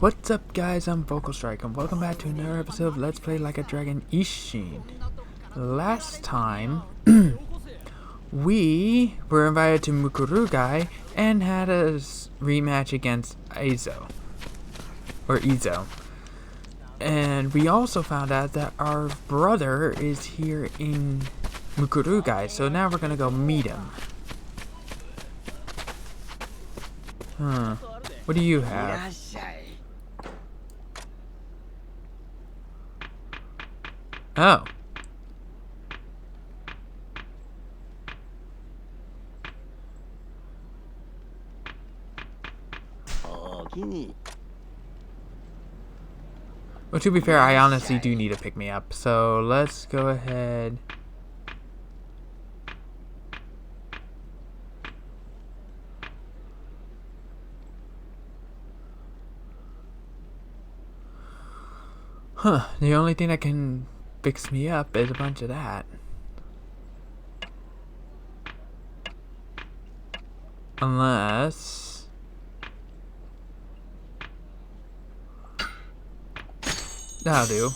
What's up, guys? I'm Vocal Strike and welcome back to another episode of Let's Play Like a Dragon Ishin. Last time we were invited to Mukurugai and had a rematch against Izo. And we also found out that our brother is here in Mukurugai, so now we're gonna go meet him. What do you have? Oh. Well, to be fair, I honestly do need to pick me up, so let's go ahead. The only thing that can fix me up is a bunch of that. Unless... that'll do.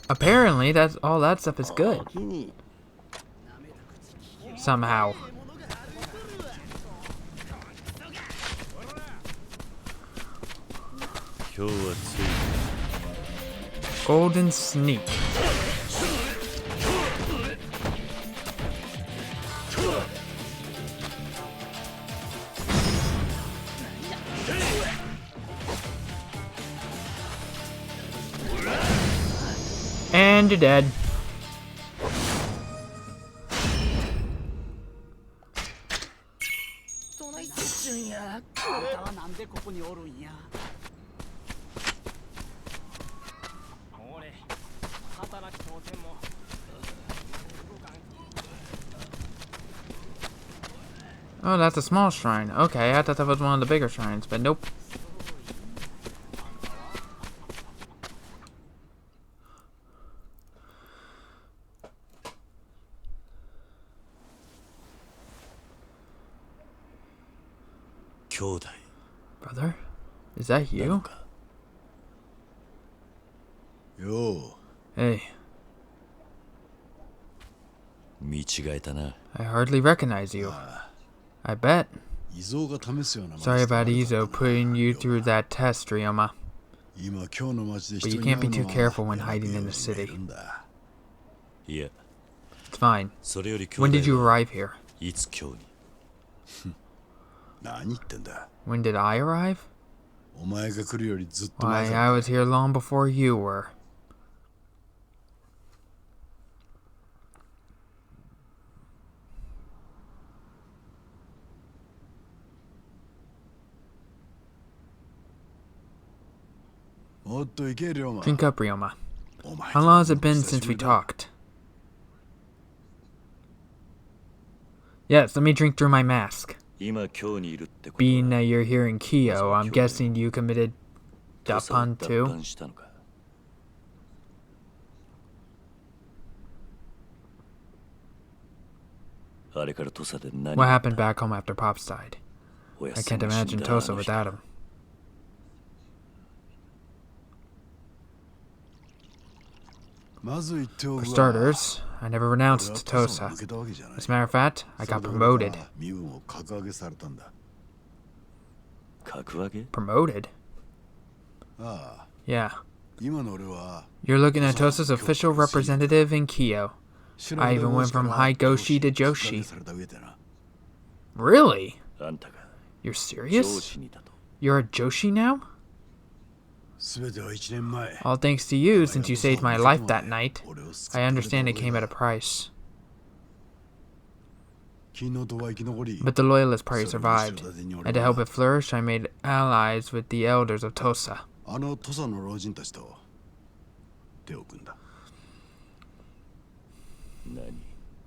Apparently, that's all that stuff is good. Somehow. Golden Sneak. And you're dead. Oh, that's a small shrine. Okay, I thought that was one of the bigger shrines, but nope. Brother? Is that you? Yo. Hey. I hardly recognize you. I bet. Sorry about Izo putting you through that test, Ryoma. But you can't be too careful when hiding in the city. It's fine. When did you arrive here? When did I arrive? Why, I was here long before you were. Drink up, Ryoma. How long has it been since we talked? Yes, let me drink through my mask. Being that you're here in Kyo, I'm guessing you committed Dappan too? What happened back home after Pops died? I can't imagine Tosa without him. For starters, I never renounced Tosa. As a matter of fact, I got promoted. Promoted? Yeah. You're looking at Tosa's official representative in Kyo. I even went from High Goshi to Joshi. Really? You're serious? You're a Joshi now? All thanks to you, since you saved my life that night. I understand it came at a price. But the Loyalist Party survived, and to help it flourish, I made allies with the elders of Tosa.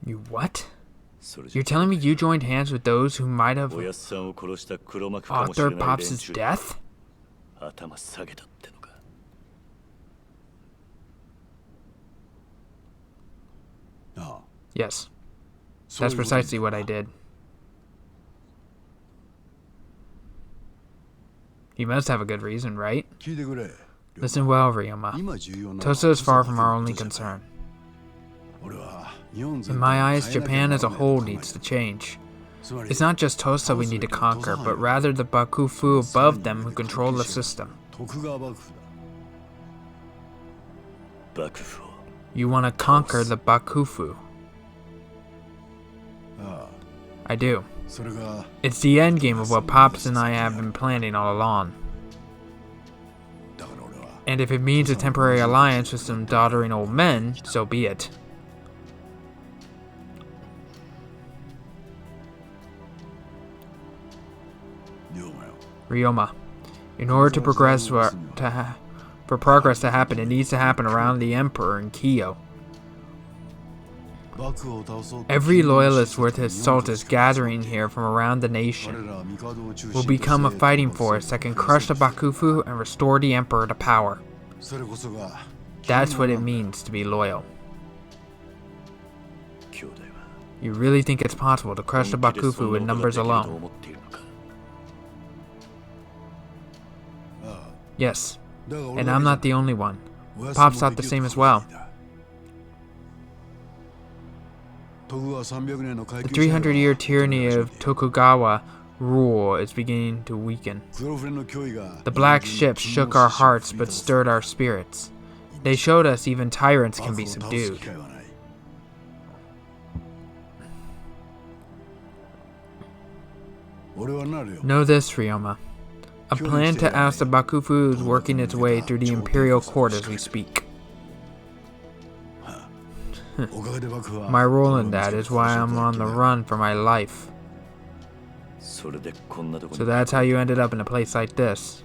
You what? You're telling me you joined hands with those who might have authored Pops' death? Yes. That's precisely what I did. He must have a good reason, right? 聞いてくれ。 Listen well, Ryoma. 今重要なのは Tosa is far from our only concern. 俺は日本 In 全体 my eyes, を変えなきゃ Japan な as ら a ないと whole 考え needs to てる。 change. つまり It's not just Tosa we need to conquer, but rather the Bakufu above them who control the system. 徳川幕府だ。 幕府を You want to conquer the Bakufu. ああ、 I do. それが It's the endgame of what Pops and I have been planning all along. だから俺は And if it means a temporary alliance with some doddering old men, so be it. 龍馬よ。 Ryoma, in order to progress for progress to happen, it needs to happen around the Emperor in Kyo. 幕府を倒そうと Every loyalist worth his salt is gathering here from around the 我 nation. らは帝を中心 Will と become a して fighting force that can crush the Bakufu and restore the Emperor to power. それこそが That's what it means to be loyal. 兄弟は You really think it's possible to crush the 本気でそ Bakufu んな with ことが numbers できると alone? 思っているのか。 Yes, だが俺 and だ I'm けじゃ not the only one. おやすみ Pops も thought で the きる same as と考え well. ていた。徳川300年の階 The 級支配は 300-year tyranny of Tokugawa rule is beginning to weaken. 黒船の脅威が The black ships shook our hearts but stirred our spirits. They showed us even tyrants can 幕 be 府を倒す subdued. 機会はない。俺はなるよ。 Know this, Ryoma. A plan to oust the Bakufu is working its way through the imperial court as we speak. おかげで幕府は My role in that is why I'm on the run for my life. それでこんなとこ So に that's how you ended up in a place like this.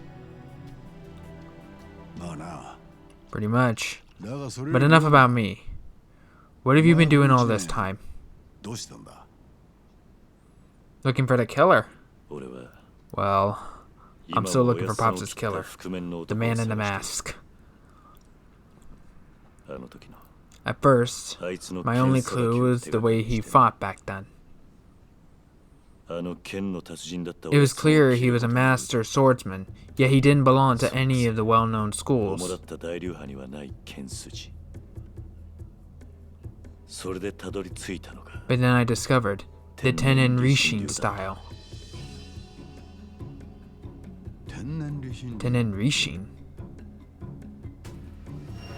まあな。 Pretty much. だがそれ But enough about me. What have you been doing all this time? どうしたんだ。 Looking for the killer? 俺は Well, I'm 今 still も looking お for やっさんを Pops' 切った killer. 覆面の The 男を man in the 探して mask. あの時の At first, あいつの my only 剣さばき clue を was 手 the がか way りに he して fought back then. あの剣の達人だった It was clear he was a master swordsman, yet he didn't belong to any of the well-known 主だ schools. った大流派にはない剣筋。それでたどり着いたのが But then I discovered the Tennen Rishin style. 天然理心 Tennen Rishin?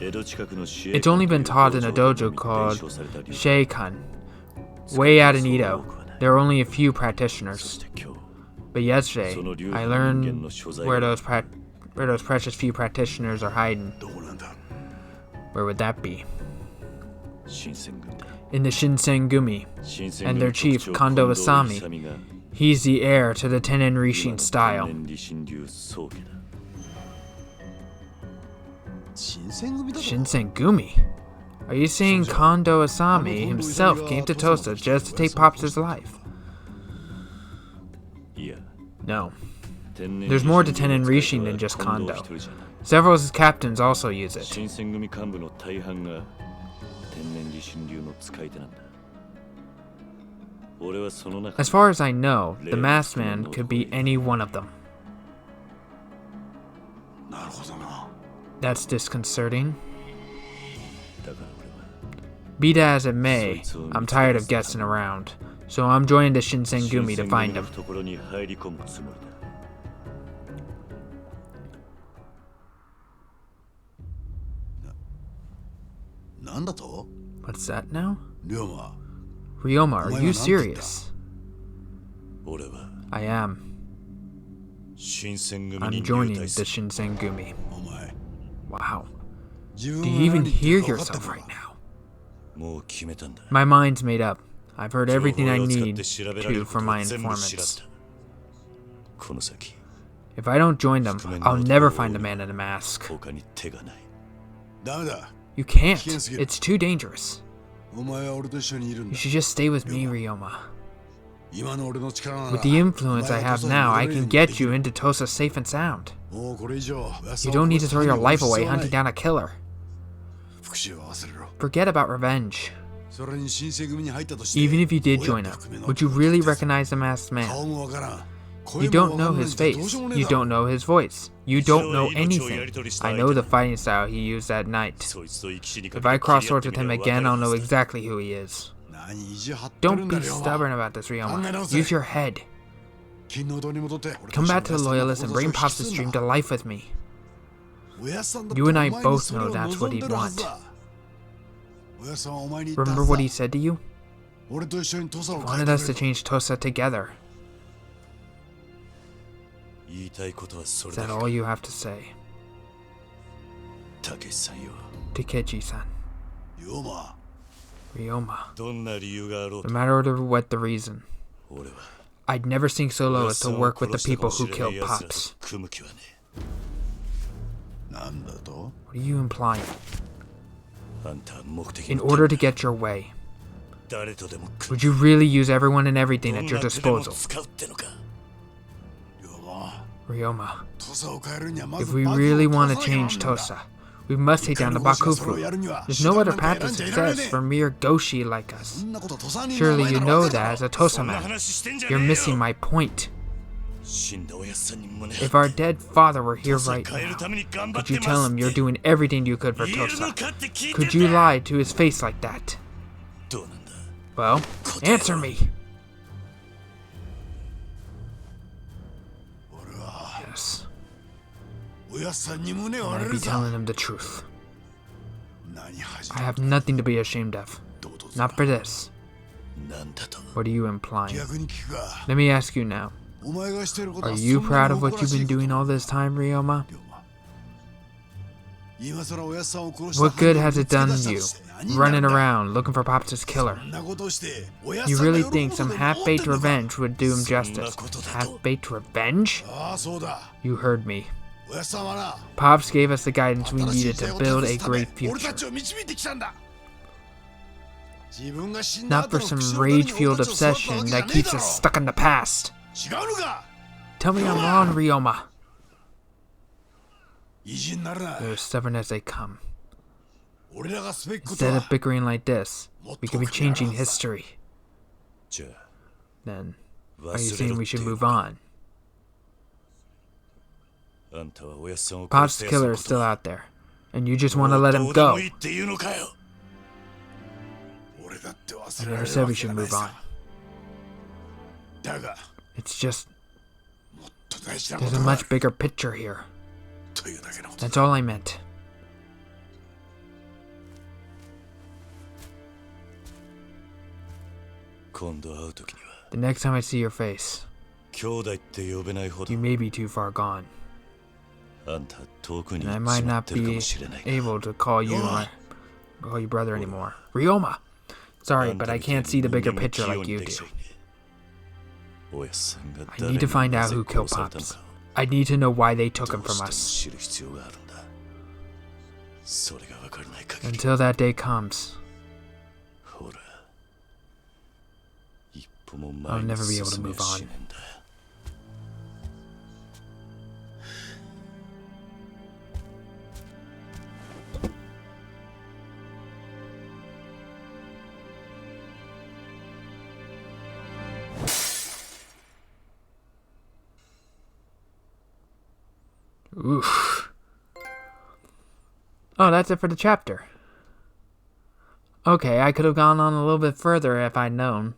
江戸近くの市営 It's only been taught in a dojo called Sheikan. Way out in Edo, there are only a few そし practitioners. て今日 But yesterday, I learned where those precious few practitioners are hiding. どこなんだ。 Where would that be? 新選軍だ In the Shinsengumi. 新選 And 軍 their chief, 特徴 Kondo 近藤 Asami. 勇が He's the heir to the Tennen 今 Rishin の style. 天然理心流宗家だ。新選組だと。 Shinsengumi? Are you saying Kondo Asami himself came to Tosa just to take Pops' life? いや No. 天然 There's more to 理心流 Tennen の Rishin 使い than 手 just は近藤 Kondo. 一人じゃない Several of his captains also use it. 新選組幹部の大半が天然理心流の使い手なんだ。俺はその中 As far as I know, the masked man could be any one of them. なるほどな。 That's disconcerting. だから俺は Be that as it may, I'm tired of guessing around, so I'm joining the Shinsengumi to find him. ところに入り込むつもりだ。 なんだと。 What's that now? 龍馬。 Ryoma, are you serious? 俺は I am. 新選組 I'm に joining 入 the 隊する。 Shinsengumi. お前。 Wow. 自分 Do は you even 何言って hear るか分かって yourself る right か。 now? もう決めたんだ。 My mind's made up. I've heard 情 everything I 報を使っ need て調べられ to るこ from と my を全部調べ informants. た。この先 If I don't join them, I'll never find the man in the mask. 他に手がない。ダメだ。 You can't. It's too dangerous. お前は俺と一緒にいるん You だ。 should just stay with me, Ryoma. 今の俺の力なら。 With the influence I have now, I can get you into Tosa safe and sound. もうこれ以上。 You don't need to throw your life away hunting down a killer. 復讐は忘れろ。 Forget about revenge. それに新選組に入ったとして。 Even if you did join up, would you really recognize the masked man? 顔もわからん。You don't know his face. You don't know his voice. You don't know anything. I know the fighting style he used that night. If I cross swords with him again, I'll know exactly who he is. Don't be stubborn about this, Ryoma. Use your head. Come back to the Loyalists and bring Pops' dream to life with me. You and I both know that's what he'd want. Remember what he said to you? He wanted us to change Tosa together. Is that all you have to say? Takechi-san. Ryoma. No matter what the reason, I'd never sink so low as to work with the people who killed Pops. What are you implying? In order to get your way, would you really use everyone and everything at your disposal? Ryoma, if we really want to change Tosa, we must take down the Bakufu. There's no other path to success for mere Goshi like us. Surely you know that as a Tosa man. You're missing my point. If our dead father were here right now, could you tell him you're doing everything you could for Tosa? Could you lie to his face like that? Well, answer me! Yes. I'd be telling him the truth. I have nothing to be ashamed of. Not for this. What are you implying? Let me ask you now. Are you proud of what you've been doing all this time, Ryoma? What good has it done you, running around looking for Pops' killer? You really think some half-baked revenge would do him justice? Half-baked revenge? You heard me. Pops gave us the guidance we needed to build a great future. Not for some rage-fueled obsession that keeps us stuck in the past. Tell me I'm wrong, Ryoma. They're as stubborn as they come. Instead of bickering like this, we could be changing history. Then, are you saying we should move on? Pops' killer is still out there, and you just want to let him go. I never said we should move on. It's just, there's a much bigger picture here. That's all I meant. The next time I see your face, you may be too far gone. And I might not be able to call you brother anymore. Ryoma! Sorry, but I can't see the bigger picture like you do. I need to find out who killed Pops. I need to know why they took him from us. Until that day comes, I'll never be able to move on. Oof. Oh, that's it for the chapter. Okay, I could have gone on a little bit further if I'd known.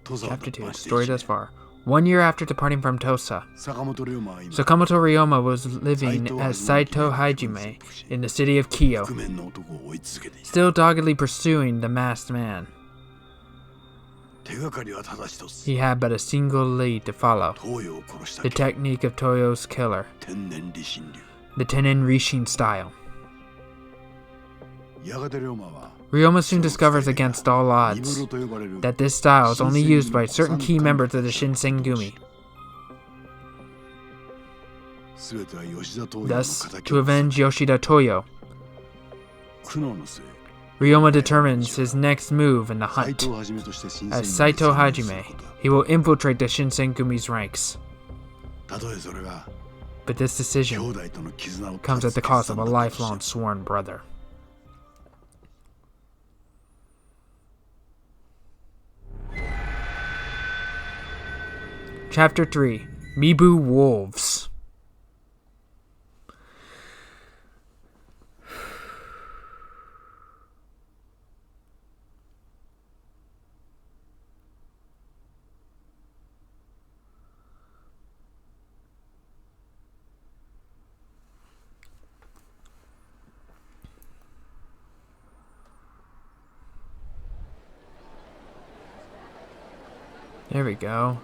Chapter 2, story thus far. 1 year after departing from Tosa, Sakamoto Ryoma was living as Saito Hajime in the city of Kiyo, still doggedly pursuing the masked man. He had but a single lead to follow, the technique of Toyo's killer, the Tennen Rishin style. Ryoma soon discovers against all odds that this style is only used by certain key members of the Shinsengumi. Thus, to avenge Yoshida Toyo, Ryoma determines his next move in the hunt. As Saito Hajime, he will infiltrate the Shinsengumi's ranks. But this decision 兄弟との絆を comes at the cost of a lifelong sworn brother. Chapter 3. Mibu Wolves. There we go.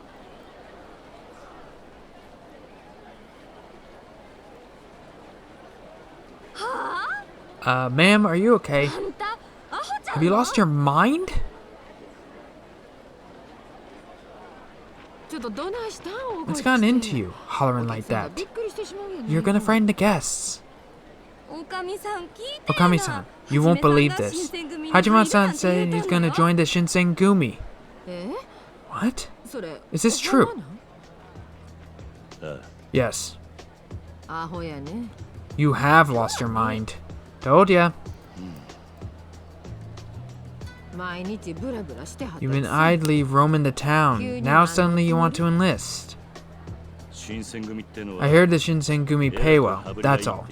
Ma'am, are you okay? Have you lost your mind? What's gotten into you, hollering like that? You're gonna frighten the guests. Okami-san, you won't believe this. Hajime-san said he's gonna join the Shinsengumi. What? Is this true? Yes. You have lost your mind. Told ya. You've been idly roaming the town. Now suddenly you want to enlist. I heard the Shinsengumi pay well, that's all.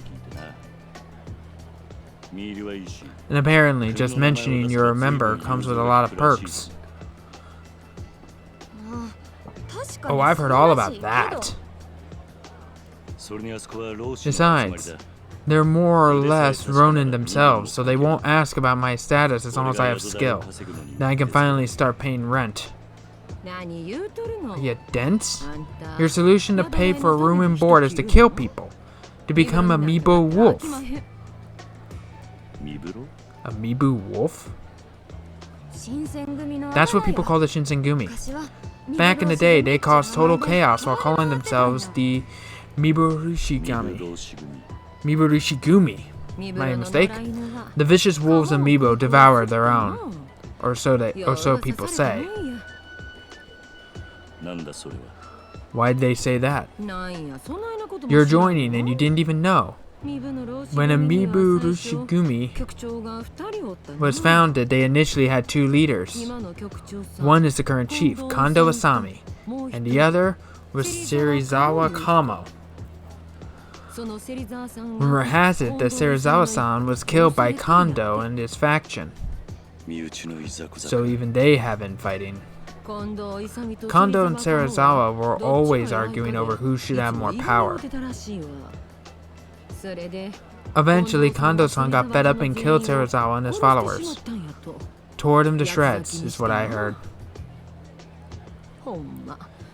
And apparently, just mentioning you're a member comes with a lot of perks. Oh, I've heard all about that. Besides, they're more or less Ronin themselves, so they won't ask about my status as long as I have skill. Then I can finally start paying rent. Are you dense? Your solution to pay for a room and board is to kill people. To become a Mibu wolf. A Mibu wolf? That's what people call the Shinsengumi. Back in the day, they caused total chaos while calling themselves the Miburishigumi. My mistake? The vicious wolves of Mibo devour their own. Or so people say. Why'd they say that? You're joining and you didn't even know. When a Miburishigumi was founded, they initially had two leaders. One is the current chief, Kondo Asami, and the other was Serizawa Kamo. Rumor has it that Serizawa-san was killed by Kondo and his faction. So even they have been fighting. Kondo and Serizawa were always arguing over who should have more power. Eventually, Kondo-san got fed up and killed Serizawa and his followers. Tore them to shreds, is what I heard.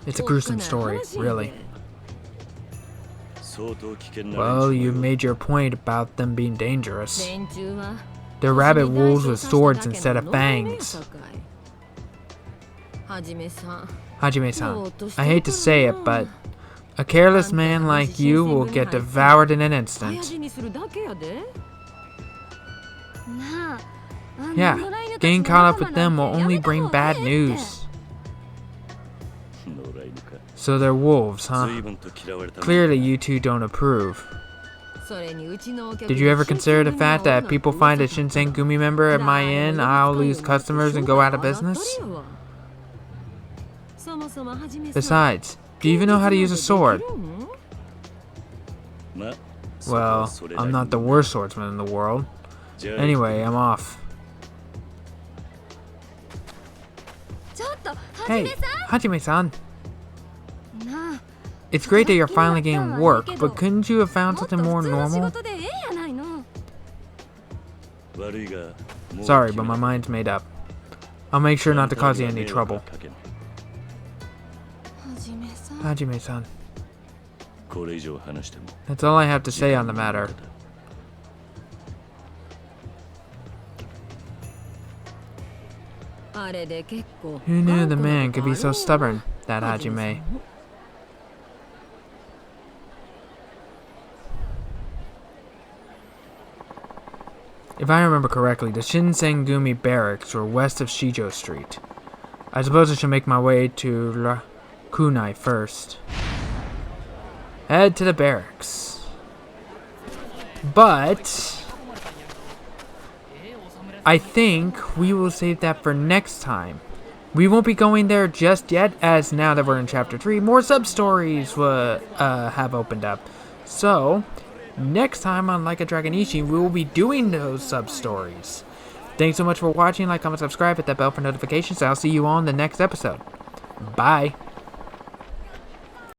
It's a gruesome story, really. Well, you've made your point about them being dangerous. They're rabbit wolves with swords instead of fangs. Hajime-san, I hate to say it, but a careless man like you will get devoured in an instant. Yeah, getting caught up with them will only bring bad news. So they're wolves, huh? Clearly you two don't approve. Did you ever consider the fact that if people find a Shinsengumi member at my inn, I'll lose customers and go out of business? Besides, do you even know how to use a sword? Well, I'm not the worst swordsman in the world. Anyway, I'm off. Hey, Hajime-san. It's great that you're finally getting work, but couldn't you have found something more normal? Sorry, but my mind's made up. I'll make sure not to cause you any trouble. Hajime-san. That's all I have to say on the matter. Who knew the man could be so stubborn, that Hajime? If I remember correctly, the Shinsengumi barracks were west of Shijo Street. I suppose I should make my way to Kunai first. head to the barracks. But I think we will save that for next time. We won't be going there just yet, as now that we're in Chapter 3, more sub-stories have opened up. So, next time on Like a Dragon Ishin, we will be doing those sub-stories. Thanks so much for watching. Like, comment, subscribe, hit that bell for notifications. I'll see you on the next episode. Bye.